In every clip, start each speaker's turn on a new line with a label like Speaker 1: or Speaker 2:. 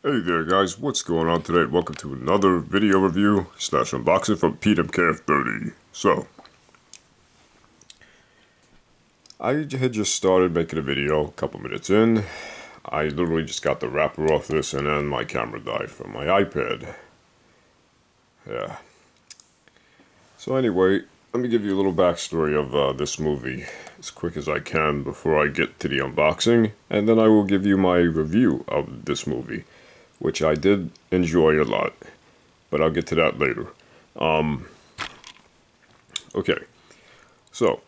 Speaker 1: Hey there guys, what's going on today? Welcome to another video review / unboxing from PeteMKF30. So, I had just started making a video a couple minutes in. I literally just got the wrapper off this and then my camera died from my iPad. Yeah. So anyway, let me give you a little backstory of this movie as quick as I can before I get to the unboxing, and then I will give you my review of this movie, which I did enjoy a lot, but I'll get to that later. Okay, so,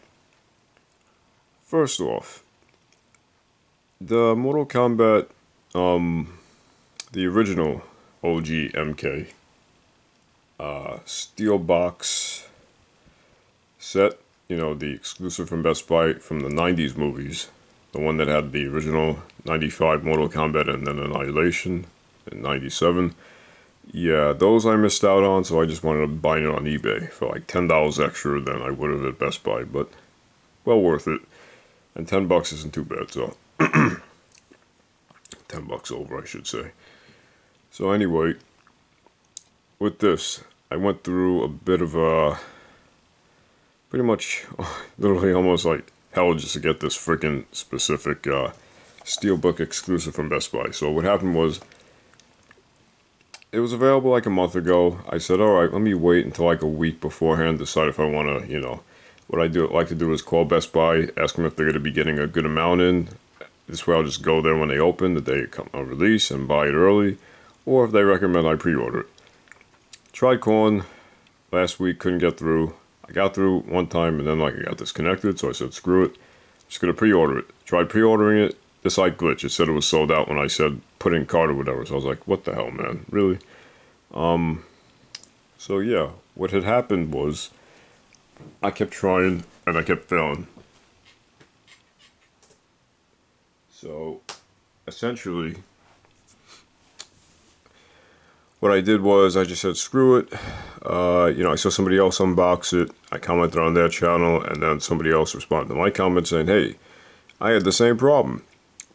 Speaker 1: first off, the Mortal Kombat, the original OG MK, Steelbox set, you know, the exclusive from Best Buy from the 90s movies, the one that had the original 95 Mortal Kombat and then Annihilation in 97. Yeah, those I missed out on, so I just wanted to buy it on eBay for like $10 extra than I would have at Best Buy, but well worth it. And $10 isn't too bad, so $10 over, I should say. So anyway, with this, I went through a bit of a pretty much literally almost like hell just to get this freaking specific Steelbook exclusive from Best Buy. So what happened was, it was available like a month ago. I said, alright, let me wait until like a week beforehand, decide if I want to, you know, what I like to do is call Best Buy, ask them if they're going to be getting a good amount in. This way I'll just go there when they open, the day come on release, and buy it early, or if they recommend I pre-order it. Tried calling last week, couldn't get through. I got through one time and then like I got disconnected, so I said screw it, I'm just gonna pre-order it. Tried pre-ordering it, the site glitched. It said it was sold out when I said put in card or whatever, so I was like, what the hell, man, really? So yeah, what had happened was I kept trying and I kept failing. So essentially what I did was I just said screw it. You know, I saw somebody else unbox it. I commented on their channel, and then somebody else responded to my comment saying, hey, I had the same problem,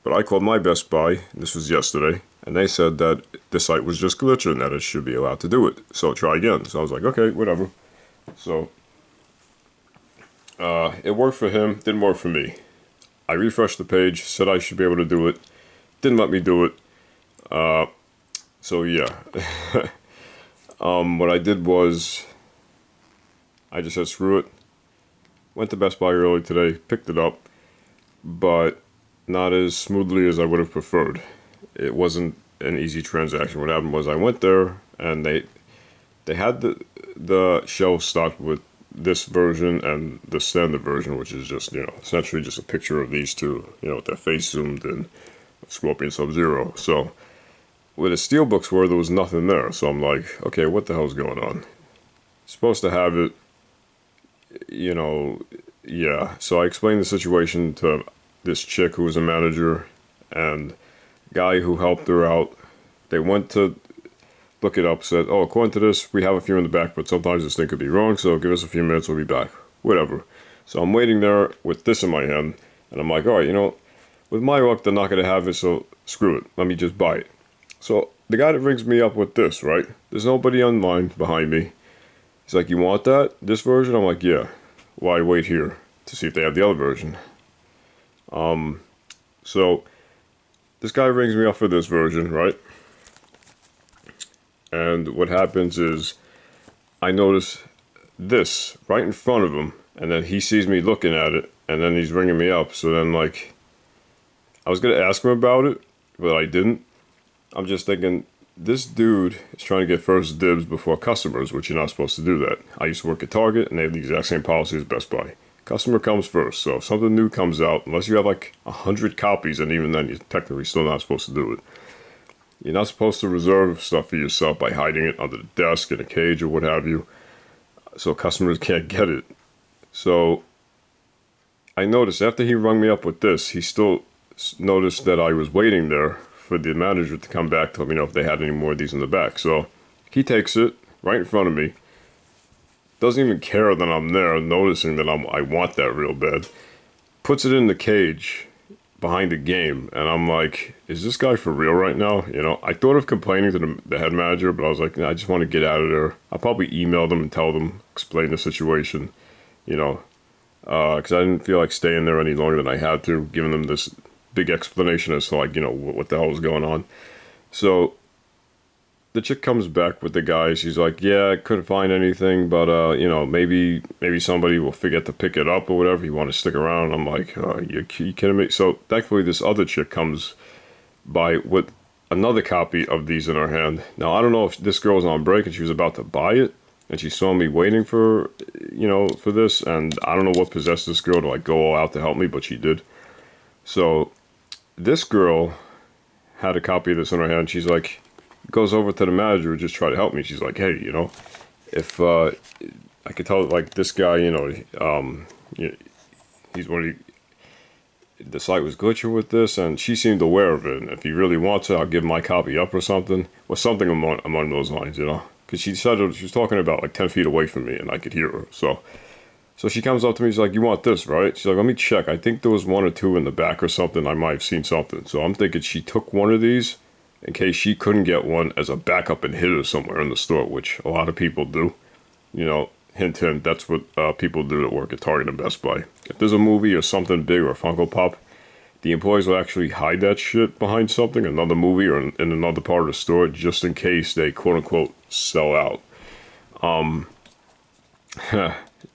Speaker 1: but I called my Best Buy, this was yesterday, and they said that the site was just glitching, that it should be allowed to do it. So try again. So I was like, okay, whatever. So it worked for him, didn't work for me. I refreshed the page, said I should be able to do it, didn't let me do it. So yeah, what I did was, I just said screw it, went to Best Buy early today, picked it up, but not as smoothly as I would have preferred. It wasn't an easy transaction. What happened was I went there, and they had the shelf stocked with this version and the standard version, which is just, you know, essentially just a picture of these two, you know, with their face zoomed in, Scorpion Sub-Zero. So where the Steelbooks were, there was nothing there. So I'm like, okay, what the hell's going on? Supposed to have it, you know, yeah. So I explained the situation to this chick who was a manager and guy who helped her out. They went to look it up, said, oh, according to this, we have a few in the back, but sometimes this thing could be wrong, so give us a few minutes, we'll be back. Whatever. So I'm waiting there with this in my hand, and I'm like, alright, you know, with my luck, they're not going to have it, so screw it. Let me just buy it. So the guy that rings me up with this, right? There's nobody online behind me. He's like, you want that? This version? I'm like, yeah. Why wait here to see if they have the other version? So this guy rings me up for this version, right? And what happens is I notice this right in front of him, and then he sees me looking at it, and then he's ringing me up. So then, like, I was gonna ask him about it, but I didn't. I'm just thinking, this dude is trying to get first dibs before customers, which you're not supposed to do that. I used to work at Target, and they have the exact same policy as Best Buy. Customer comes first, so if something new comes out, unless you have like 100 copies, and even then you're technically still not supposed to do it. You're not supposed to reserve stuff for yourself by hiding it under the desk, in a cage, or what have you, so customers can't get it. So I noticed after he rung me up with this, he still noticed that I was waiting there for the manager to come back to let me know if they had any more of these in the back. So he takes it right in front of me, doesn't even care that I'm there, noticing that I want that real bad, puts it in the cage, behind the game, and I'm like, is this guy for real right now? You know, I thought of complaining to the head manager, but I was like, nah, I just want to get out of there. I'll probably email them and tell them, explain the situation, you know, because I didn't feel like staying there any longer than I had to, giving them this big explanation as to, like, you know, what the hell was going on. So the chick comes back with the guy. She's like, yeah, I couldn't find anything, but you know, maybe somebody will forget to pick it up or whatever. You want to stick around? I'm like, you kidding me? So thankfully, this other chick comes by with another copy of these in her hand. Now I don't know if this girl was on break and she was about to buy it, and she saw me waiting for, you know, for this, and I don't know what possessed this girl to like go all out to help me, but she did. So this girl had a copy of this in her hand. She's like, goes over to the manager and just try to help me. She's like, hey, you know, if I could tell, like, this guy, you know, he's one of the site was glitching with this, and she seemed aware of it. And if he really wants it, I'll give my copy up or something, among those lines, you know, because she said she was talking about like 10 feet away from me, and I could hear her. So she comes up to me. She's like, you want this, right? She's like, let me check. I think there was one or two in the back or something. I might have seen something. So I'm thinking she took one of these in case she couldn't get one as a backup and hid it somewhere in the store, which a lot of people do. You know, hint, hint, that's what people do that work at Target and Best Buy. If there's a movie or something big or a Funko Pop, the employees will actually hide that shit behind something, another movie or in another part of the store, just in case they quote-unquote sell out.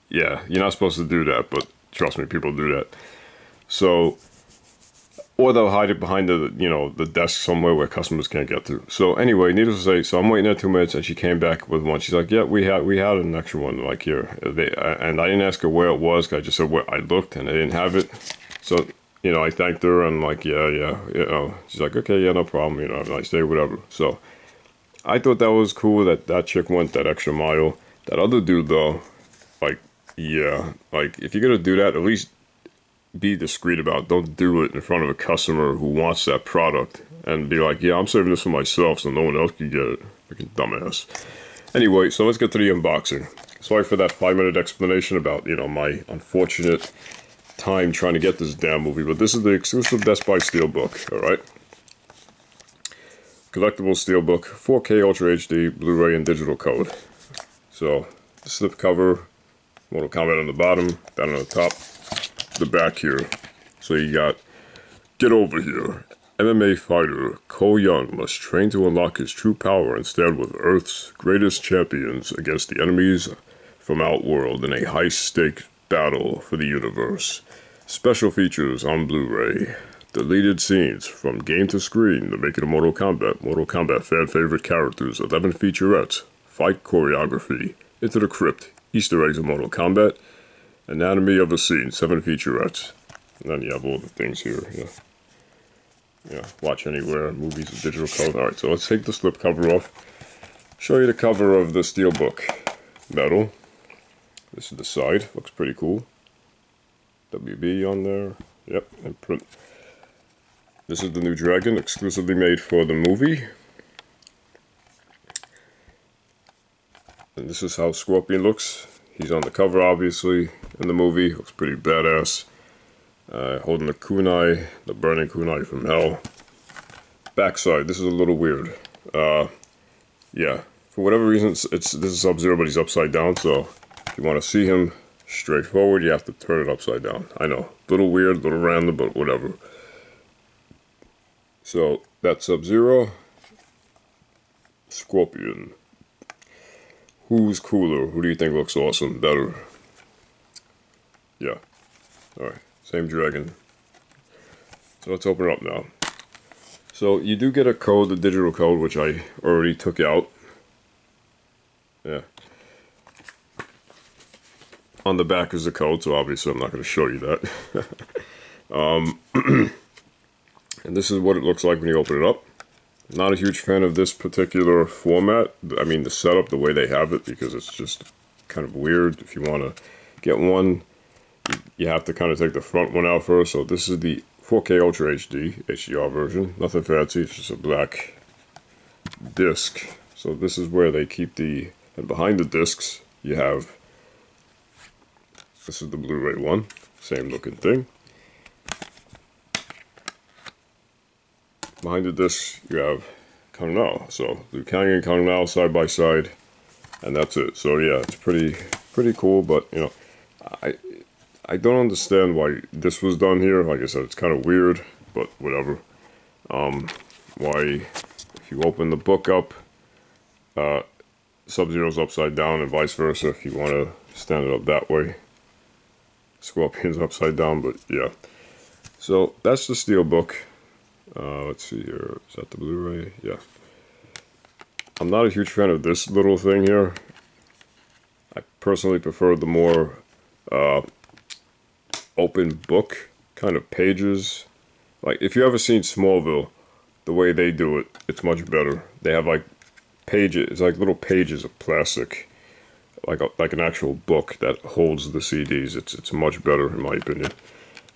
Speaker 1: Yeah, you're not supposed to do that, but trust me, people do that. So, or they'll hide it behind the, you know, the desk somewhere where customers can't get to. So anyway, needless to say, so I'm waiting there 2 minutes, and she came back with one. She's like, yeah, we had an extra one, like, here. And I didn't ask her where it was, because I just said where I looked, and they didn't have it. So, you know, I thanked her, and like, yeah, you know. She's like, okay, yeah, no problem, you know, have a nice day, whatever. So I thought that was cool that chick went that extra mile. That other dude, though, like, yeah, like, if you're going to do that, at least be discreet about it. Don't do it in front of a customer who wants that product and be like, yeah, I'm saving this for myself so no one else can get it. Freaking dumbass. Anyway, so let's get to the unboxing. Sorry for that 5-minute explanation about, you know, my unfortunate time trying to get this damn movie, but this is the exclusive Best Buy Steelbook, alright? Collectible Steelbook, 4K Ultra HD, Blu-ray, and digital code. So, the slip cover, Mortal Kombat on the bottom, down on the top, the back here. So you got, get over here. MMA fighter Cole Young must train to unlock his true power and stand with Earth's greatest champions against the enemies from Outworld in a high-stakes battle for the universe. Special features on Blu-ray. Deleted scenes from game to screen, the making of Mortal Kombat fan-favorite characters, 11 featurettes, fight choreography, Into the Crypt, Easter eggs of Mortal Kombat, anatomy of a scene, 7 featurettes. And then you have all the things here. Yeah, watch anywhere, movies with digital code. Alright, so let's take the slip cover off. Show you the cover of the Steelbook. Metal. This is the side. Looks pretty cool. WB on there. Yep, and print. This is the new dragon, exclusively made for the movie. And this is how Scorpion looks. He's on the cover, obviously, in the movie. Looks pretty badass. Holding the kunai, the burning kunai from hell. Backside, this is a little weird. Yeah, for whatever reason, this is Sub-Zero, but he's upside down, so if you want to see him straight forward, you have to turn it upside down. I know, little weird, little random, but whatever. So, that's Sub-Zero. Scorpion. Who's cooler? Who do you think looks awesome? Better? Yeah. Alright. Same dragon. So let's open it up now. So you do get a code, the digital code, which I already took out. Yeah. On the back is the code, so obviously I'm not going to show you that. And this is what it looks like when you open it up. Not a huge fan of this particular format. I mean, the setup, the way they have it, because it's just kind of weird. If you want to get one, you have to kind of take the front one out first. So this is the 4K Ultra HD HDR version. Nothing fancy, it's just a black disc. So this is where they keep the, and behind the discs, you have, this is the Blu-ray one. Same looking thing. behind the disc you have Kung Lao. So Liu Kang and Kung Lao side by side, and that's it. So yeah, it's pretty cool. But you know, I don't understand why this was done here. Like I said, it's kind of weird, but whatever. Why, if you open the book up, Sub-Zero's upside down and vice versa if you want to stand it up that way. Scorpion's upside down, but yeah. So that's the Steelbook. Let's see here. Is that the Blu-ray? Yeah. I'm not a huge fan of this little thing here. I personally prefer the more open book kind of pages. Like if you ever seen Smallville, the way they do it, it's much better. They have like pages, it's like little pages of plastic, like an actual book that holds the CDs. It's much better in my opinion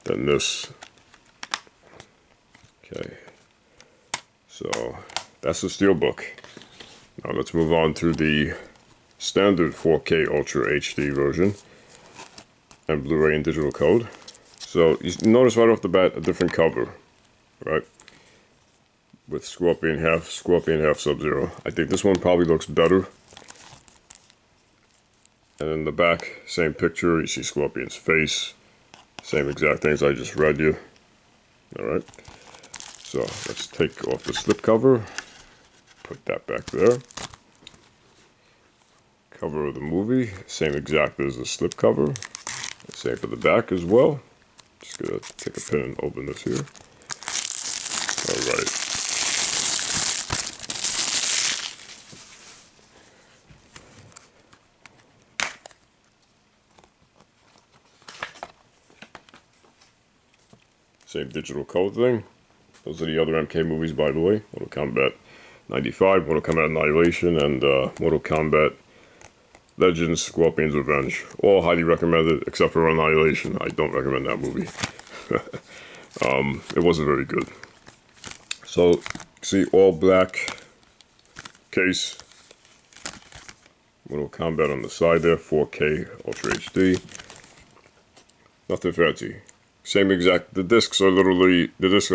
Speaker 1: than this. Okay, so that's the Steelbook. Now let's move on to the standard 4K Ultra HD version and Blu-ray and digital code. So you notice right off the bat a different cover, right? With Scorpion half Sub-Zero. I think this one probably looks better. And in the back, same picture, you see Scorpion's face. Same exact things I just read you. Alright. So let's take off the slipcover. Put that back there. Cover of the movie, same exact as the slipcover. Same for the back as well. Just gonna take a pen and open this here. Alright. Same digital code thing. Those are the other MK movies, by the way. Mortal Kombat 95, Mortal Kombat Annihilation, and Mortal Kombat Legends, Scorpion's Revenge. All highly recommended, except for Annihilation. I don't recommend that movie. It wasn't very good. So, see, all black case. Mortal Kombat on the side there, 4K Ultra HD. Nothing fancy. Same exact, the discs are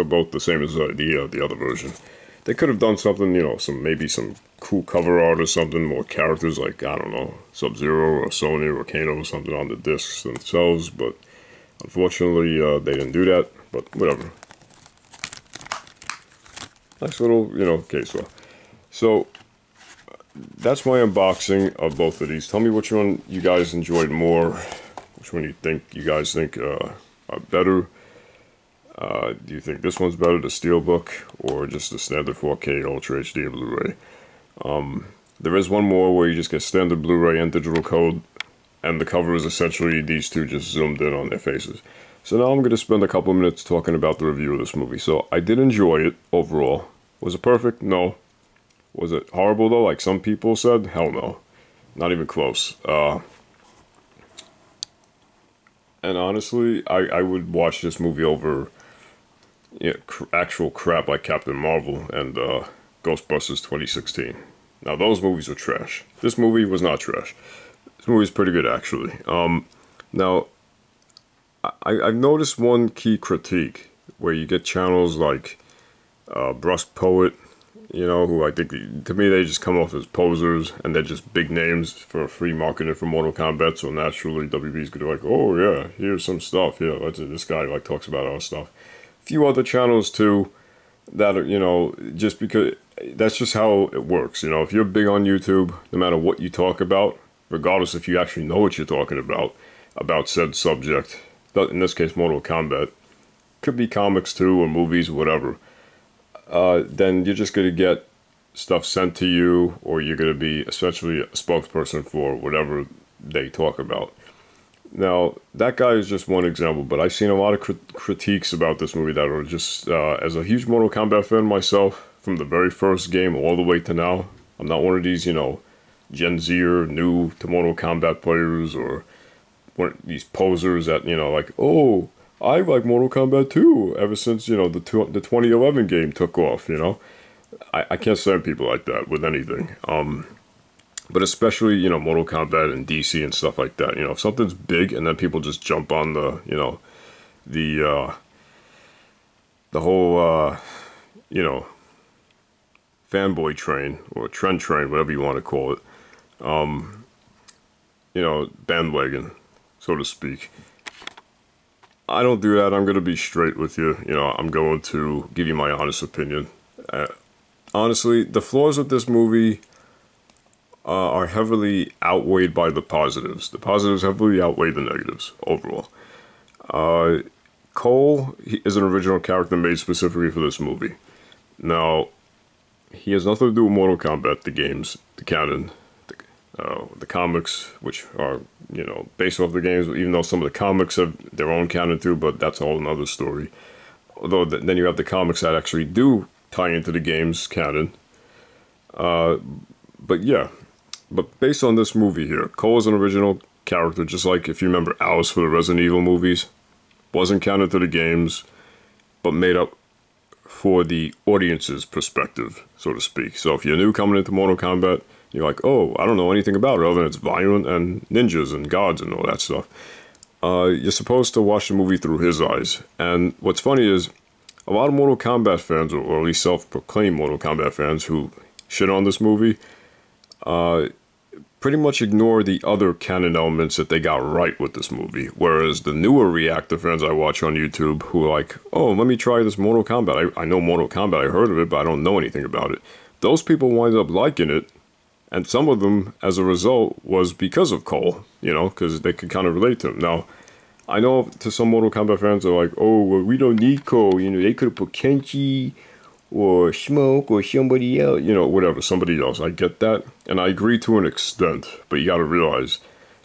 Speaker 1: both the same as the other version. They could have done something, you know, maybe some cool cover art or something, more characters like, I don't know, Sub-Zero or Sonya or Kano or something on the discs themselves, but unfortunately they didn't do that, but whatever. Nice little, you know, case file. So, that's my unboxing of both of these. Tell me which one you guys enjoyed more, which one you guys think are better. Do you think this one's better, the Steelbook, or just the standard 4K Ultra HD and Blu-ray? There is one more where you just get standard Blu-ray and digital code, and the cover is essentially these two just zoomed in on their faces. So now I'm going to spend a couple minutes talking about the review of this movie. So I did enjoy it overall. Was it perfect? No. Was it horrible though, like some people said? Hell no. Not even close. And honestly, I would watch this movie over actual crap like Captain Marvel and Ghostbusters 2016. Now those movies were trash. This movie was not trash. This movie is pretty good actually. Now, I've noticed one key critique where you get channels like Brusque Poet, you know, who I think, to me, they just come off as posers, and they're just big names for free marketing for Mortal Kombat, so naturally WB's gonna be like, oh yeah, here's some stuff, yeah, this guy like talks about our stuff. A few other channels too, that are, you know, just because, that's just how it works, you know, if you're big on YouTube, no matter what you talk about, regardless if you actually know what you're talking about said subject, but in this case Mortal Kombat, could be comics too, or movies, whatever, then you're just going to get stuff sent to you, or you're going to be essentially a spokesperson for whatever they talk about. Now, that guy is just one example, but I've seen a lot of critiques about this movie that are just, as a huge Mortal Kombat fan myself, from the very first game all the way to now, I'm not one of these, you know, Gen Zer, new to Mortal Kombat players, or one of these posers that, you know, like, oh, I like Mortal Kombat 2 ever since, you know, the 2011 game took off, you know. I can't stand people like that with anything. But especially, you know, Mortal Kombat and DC and stuff like that. You know, if something's big and then people just jump on the, you know, the whole, you know, fanboy train or trend train, whatever you want to call it, you know, bandwagon, so to speak. I don't do that. I'm going to be straight with you. You know, I'm going to give you my honest opinion. Honestly, the flaws of this movie are heavily outweighed by the positives. The positives heavily outweigh the negatives overall. Cole is an original character made specifically for this movie. Now, he has nothing to do with Mortal Kombat, the games, the canon, the comics, which are, you know, based off the games, even though some of the comics have their own canon too, but that's a whole another story. Although then you have the comics that actually do tie into the game's canon. But yeah, but based on this movie here, Cole is an original character, just like if you remember Alice for the Resident Evil movies. Wasn't canon to the games, but made up for the audience's perspective, so to speak. So if you're new coming into Mortal Kombat, you're like, oh, I don't know anything about it other than it's violent and ninjas and gods and all that stuff. You're supposed to watch the movie through his eyes. And what's funny is, a lot of Mortal Kombat fans, or at least self-proclaimed Mortal Kombat fans who shit on this movie, pretty much ignore the other canon elements that they got right with this movie. Whereas the newer reactor fans I watch on YouTube who are like, oh, let me try this Mortal Kombat. I know Mortal Kombat, I heard of it, but I don't know anything about it. Those people wind up liking it. And some of them, as a result, was because of Cole, you know, because they could kind of relate to him. Now, I know to some Mortal Kombat fans are like, oh, well, we don't need Cole, you know, they could have put Kenshi or Smoke or somebody else, you know, whatever, somebody else. I get that, and I agree to an extent, but you got to realize,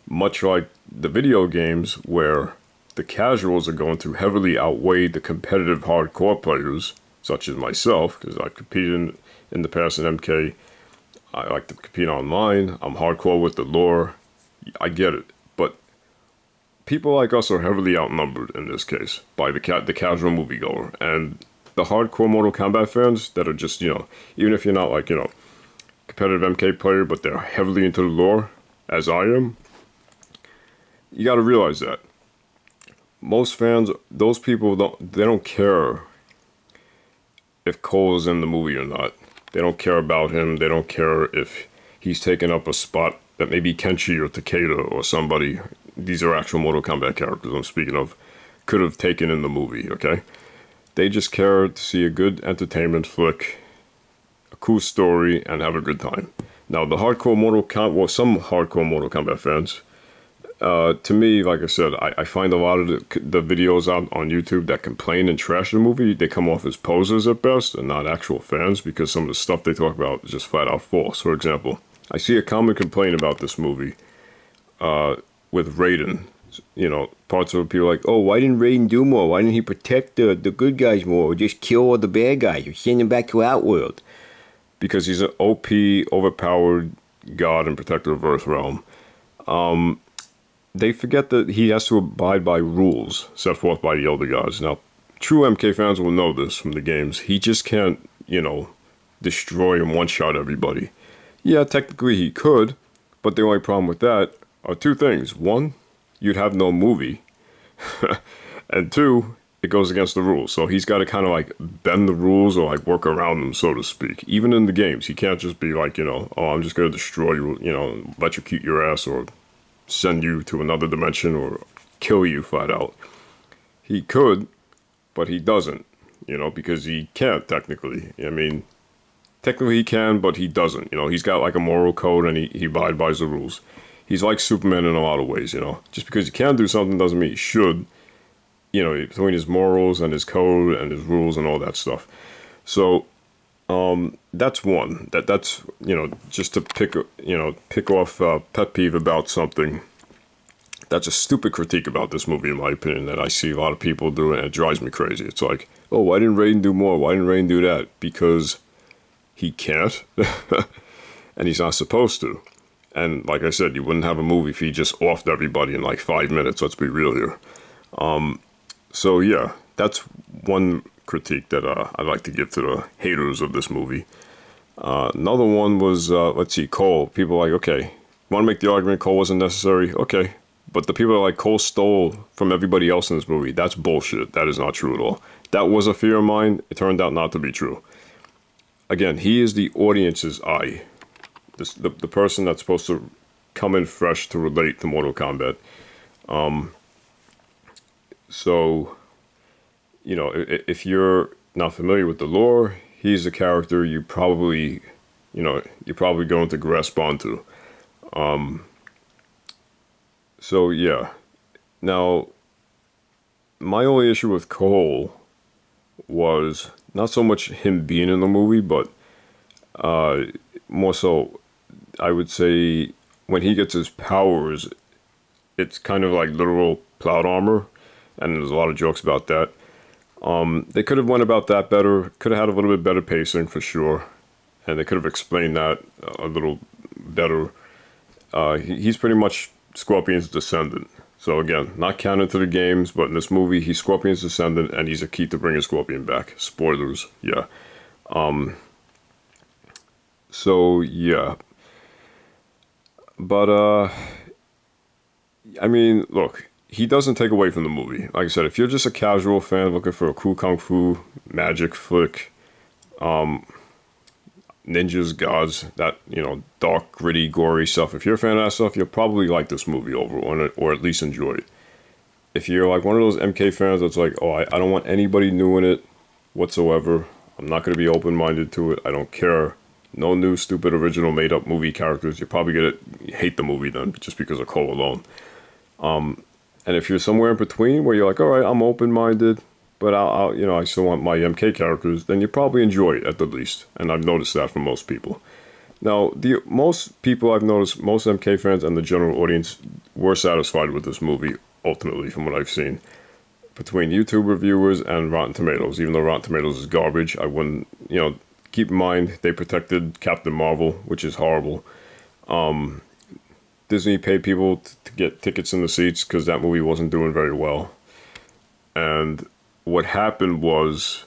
Speaker 1: much like the video games where the casuals are going to heavily outweigh the competitive hardcore players, such as myself, because I've competed in the past in MK. I like to compete online. I'm hardcore with the lore. I get it. But people like us are heavily outnumbered in this case by the casual moviegoer. And the hardcore Mortal Kombat fans that are just, you know, even if you're not like, you know, competitive MK player, but they're heavily into the lore, as I am, you got to realize that. Most fans, those people, they don't care if Cole is in the movie or not. They don't care about him. They don't care if he's taken up a spot that maybe Kenshi or Takeda or somebody, these are actual Mortal Kombat characters I'm speaking of, could have taken in the movie, okay? They just care to see a good entertainment flick, a cool story, and have a good time. Now, the hardcore Mortal Kombat, well, some hardcore Mortal Kombat fans, to me, like I said, I find a lot of the videos out on YouTube that complain and trash the movie, they come off as posers at best and not actual fans because some of the stuff they talk about is just flat out false. For example, I see a common complaint about this movie with Raiden. You know, parts of people are like, oh, why didn't Raiden do more? Why didn't he protect the good guys more or just kill all the bad guys or send them back to Outworld? Because he's an OP, overpowered god and protector of Earthrealm. They forget that he has to abide by rules set forth by the Elder Gods. Now, true MK fans will know this from the games. He just can't, you know, destroy and one-shot everybody. Yeah, technically he could, but the only problem with that are two things. One, you'd have no movie. And two, it goes against the rules. So he's got to kind of like bend the rules or like work around them, so to speak. Even in the games, he can't just be like, you know, oh, I'm just going to destroy you, you know, electrocute your ass or send you to another dimension or kill you flat out. He could, but he doesn't, you know, because he can't technically. I mean, technically he can, but he doesn't. You know, he's got like a moral code and he abides by the rules. He's like Superman in a lot of ways, you know. Just because he can do something doesn't mean he should. You know, between his morals and his code and his rules and all that stuff. So, that's one. That's, you know, just to pick off a pet peeve about something. That's a stupid critique about this movie, in my opinion, that I see a lot of people do, and it drives me crazy. It's like, oh, why didn't Raiden do more? Why didn't Raiden do that? Because he can't, and he's not supposed to. And like I said, you wouldn't have a movie if he just offed everybody in like 5 minutes. Let's be real here. So yeah, that's one critique that I'd like to give to the haters of this movie. Another one was, let's see, Cole. People are like, okay, want to make the argument Cole wasn't necessary? Okay. But the people are like, Cole stole from everybody else in this movie. That's bullshit. That is not true at all. That was a fear of mine. It turned out not to be true. again, he is the audience's eye. The person that's supposed to come in fresh to relate to Mortal Kombat. So, you know, if you're not familiar with the lore, he's a character you're probably going to grasp onto. So yeah. Now, my only issue with Cole was not so much him being in the movie, but more so, I would say, when he gets his powers, it's kind of like literal plot armor, and there's a lot of jokes about that. They could have went about that better, could have had a little bit better pacing for sure, and they could have explained that a little better. He's pretty much Scorpion's descendant. So again, not canon to the games, but in this movie, he's Scorpion's descendant, and he's a key to bringing Scorpion back. Spoilers, yeah. So yeah. But I mean, look, he doesn't take away from the movie. Like I said, if you're just a casual fan looking for a cool kung fu magic flick, ninjas, gods, that, you know, dark, gritty, gory stuff. If you're a fan of that stuff, you'll probably like this movie overall, or at least enjoy it. If you're like one of those MK fans that's like, oh, I don't want anybody new in it whatsoever. I'm not going to be open-minded to it. I don't care. No new, stupid, original, made-up movie characters. You're probably going to hate the movie then, just because of Cole alone. And if you're somewhere in between where you're like, all right, I'm open-minded, but I still want my MK characters, then you probably enjoy it at the least. And I've noticed that from most people. Now, most people I've noticed, most MK fans and the general audience were satisfied with this movie, ultimately, from what I've seen. Between YouTube reviewers and Rotten Tomatoes, even though Rotten Tomatoes is garbage, I wouldn't, keep in mind, they protected Captain Marvel, which is horrible. Disney paid people to get tickets in the seats because that movie wasn't doing very well. And what happened was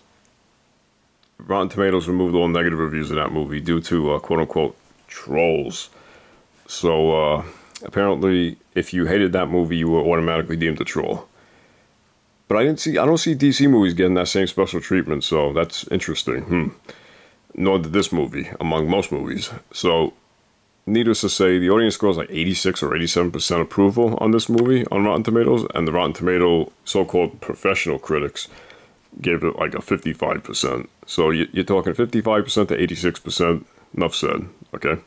Speaker 1: Rotten Tomatoes removed all negative reviews of that movie due to quote-unquote trolls. So apparently, if you hated that movie, you were automatically deemed a troll. But I don't see DC movies getting that same special treatment, so that's interesting. Nor did this movie, among most movies. So, needless to say, the audience score is like 86 or 87% approval on this movie on Rotten Tomatoes, and the Rotten Tomato so-called professional critics gave it like a 55%. So you're talking 55% to 86%, enough said, okay?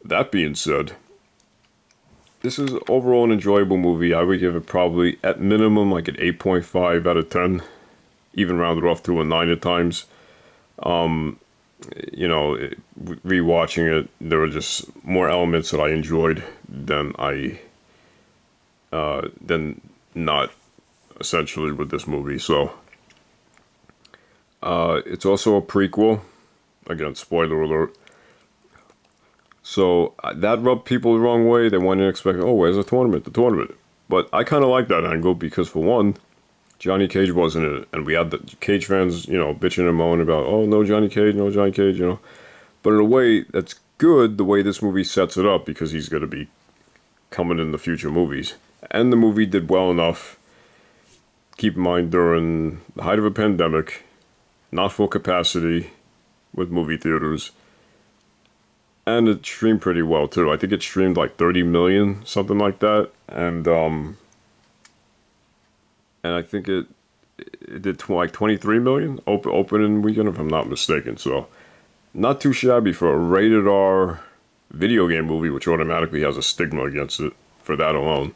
Speaker 1: That being said, this is overall an enjoyable movie. I would give it probably, at minimum, like an 8.5 out of 10, even rounded off to a 9 at times. Rewatching it, there were just more elements that I enjoyed than not, essentially, with this movie. So, it's also a prequel. Again, spoiler alert. So, that rubbed people the wrong way. They wanted to expect, oh, where's the tournament? But I kind of like that angle because, for one, Johnny Cage wasn't in it, and we had the Cage fans, bitching and moaning about, oh, no Johnny Cage, But in a way, that's good, the way this movie sets it up, because he's going to be coming in the future movies. And the movie did well enough. Keep in mind, during the height of a pandemic, not full capacity with movie theaters, and it streamed pretty well, too. I think it streamed like 30 million, something like that, and I think it did like 23 million opening weekend, if I'm not mistaken. So, not too shabby for a rated R video game movie, which automatically has a stigma against it for that alone.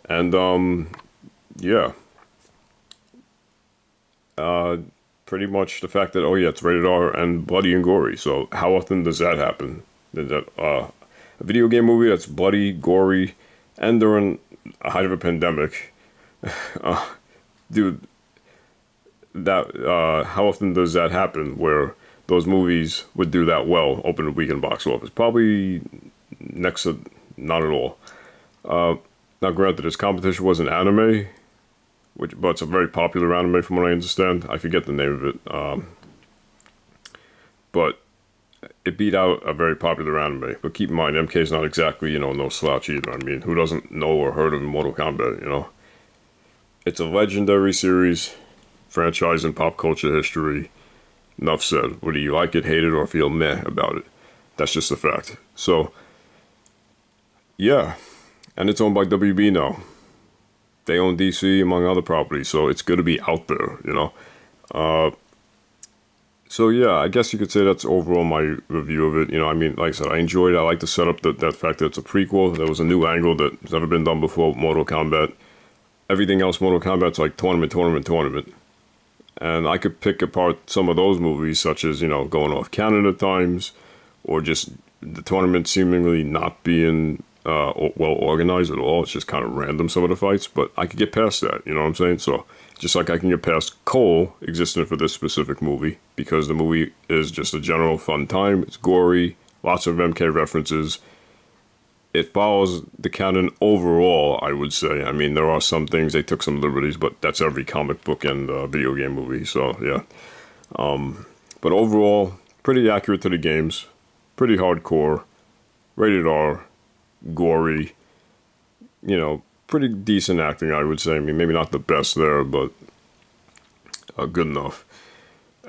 Speaker 1: And, yeah. Pretty much the fact that, oh yeah, it's rated R and bloody and gory. So, how often does that happen? That a video game movie that's bloody, gory, and during the height of a pandemic... dude, how often does that happen where those movies would do that well, open a weekend box office? Probably next to not at all. Now, granted, this competition was an anime, but it's a very popular anime from what I understand. I forget the name of it. But it beat out a very popular anime. But keep in mind, MK is not exactly, no slouch either. I mean, who doesn't know or heard of Mortal Kombat, It's a legendary series, franchise in pop culture history, Enough said. Whether you like it, hate it, or feel meh about it. That's just a fact. So, yeah. And it's owned by WB now. They own DC, among other properties, so it's good to be out there, you know. So yeah, I guess you could say that's overall my review of it. You know, I mean, like I said, I enjoyed it. I like the setup, that fact that it's a prequel. There was a new angle that's never been done before, Mortal Kombat. Everything else, Mortal Kombat's like tournament. And I could pick apart some of those movies, such as, you know, going off canon at times, or just the tournament seemingly not being well organized at all. It's just kind of random, some of the fights, but I could get past that, you know what I'm saying? So, just like I can get past Cole existing for this specific movie, because the movie is just a general fun time. It's gory, lots of MK references. It follows the canon overall, I would say. I mean, there are some things, they took some liberties, but that's every comic book and video game movie, so yeah. But overall, pretty accurate to the games, pretty hardcore, rated R, gory, you know, pretty decent acting, I would say. I mean, maybe not the best there, but good enough.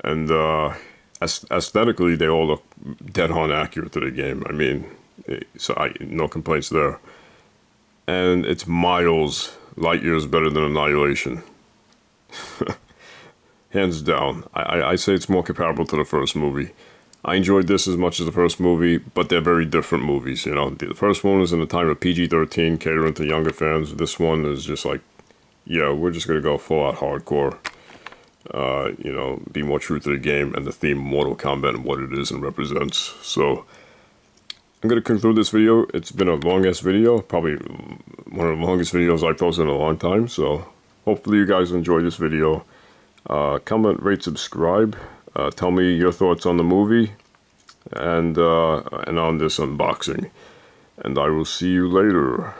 Speaker 1: And aesthetically, they all look dead on accurate to the game. I mean, so no complaints there. And it's light years better than Annihilation. Hands down. I say it's more comparable to the first movie. I enjoyed this as much as the first movie, but they're very different movies, you know. The first one was in the time of PG-13, catering to younger fans. This one is just like, yeah, we're just going to go full-out hardcore. You know, be more true to the game and the theme of Mortal Kombat and what it is and represents. So, I'm going to conclude this video. It's been a long-ass video, probably one of the longest videos I've posted in a long time. So, hopefully you guys enjoy this video. Comment, rate, subscribe. Tell me your thoughts on the movie and on this unboxing. And I will see you later.